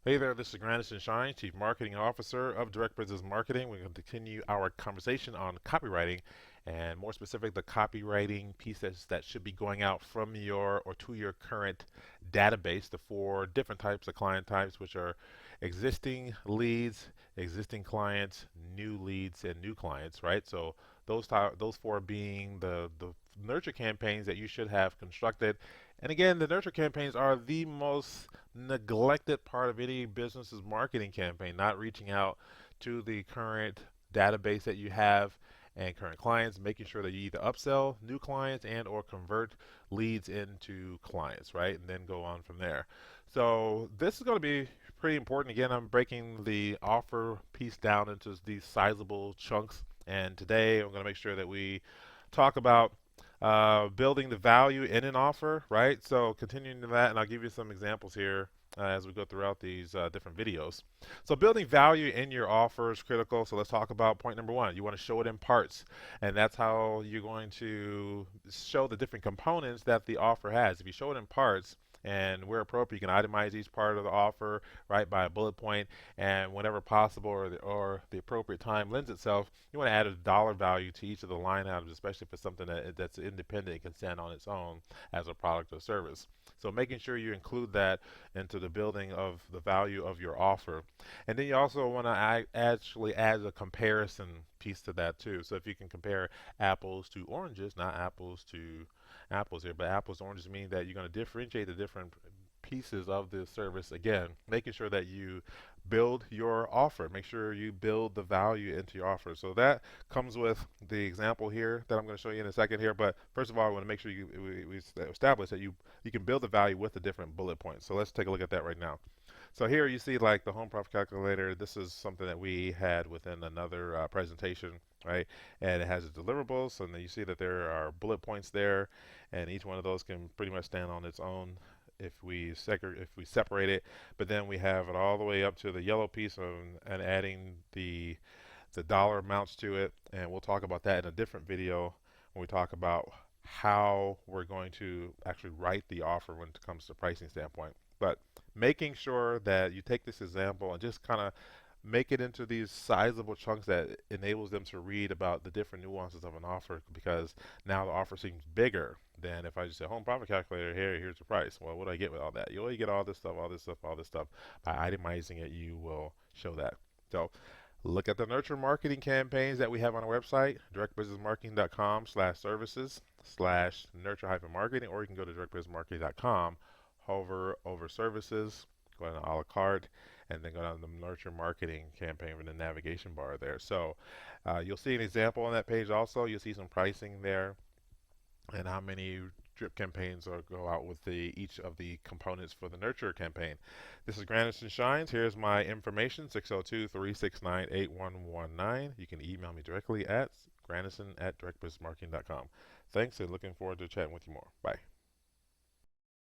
Hey there, this is Grandison Shine, Chief Marketing Officer of Direct Business Marketing. We're going to continue our conversation on copywriting, and more specific, the copywriting pieces that should be going out from your or to your current database, the four different types of client types, which are existing leads, existing clients, new leads, and new clients, right? So those four being the nurture campaigns that you should have constructed. And again, the nurture campaigns are the most neglected part of any business's marketing campaign, not reaching out to the current database that you have and current clients, making sure that you either upsell new clients and or convert leads into clients, right? And then go on from there. So this is going to be pretty important. Again, I'm breaking the offer piece down into these sizable chunks. And today I'm going to make sure that we talk about building the value in an offer, right? So continuing to that, and I'll give you some examples here as we go throughout these different videos. So building value in your offer is critical. So let's talk about point number one. You want to show it in parts, and that's how you're going to show the different components that the offer has. If you show it in parts, and where appropriate, you can itemize each part of the offer, right, by a bullet point, and whenever possible or the appropriate time lends itself, you want to add a dollar value to each of the line items, especially if it's something that's independent and can stand on its own as a product or service. So making sure you include that into the building of the value of your offer. And then you also want to actually add a comparison piece to that too. So if you can compare apples to oranges, not apples to apples here, but apples to oranges mean that you're going to differentiate the different pieces of the service. Again, making sure that you build your offer, make sure you build the value into your offer. So that comes with the example here that I'm going to show you in a second here. But first of all, I want to make sure we establish that you can build the value with the different bullet points. So let's take a look at that right now. So here you see like the home profit calculator. This is something that we had within another presentation, right? And it has its deliverables, and then you see that there are bullet points there, and each one of those can pretty much stand on its own if we separate it. But then we have it all the way up to the yellow piece and adding the dollar amounts to it, and we'll talk about that in a different video when we talk about how we're going to actually write the offer when it comes to pricing standpoint. But making sure that you take this example and just kind of make it into these sizable chunks that enables them to read about the different nuances of an offer, because now the offer seems bigger than if I just say home profit calculator here's the price. Well, what do I get with all that? You only get all this stuff, all this stuff, all this stuff. By itemizing it, you will show that. So look at the nurture marketing campaigns that we have on our website, directbusinessmarketing.com/services/nurture-marketing, or you can go to directbusinessmarketing.com, hover over services, go down to a la carte, and then go down to the nurture marketing campaign in the navigation bar there. So you'll see an example on that page also. You'll see some pricing there and how many drip campaigns go out with each of the components for the nurture campaign. This is Grandison Shines. Here's my information, 602-369-8119. You can email me directly at grandison@directbusinessmarketing.com. Thanks, and looking forward to chatting with you more. Bye.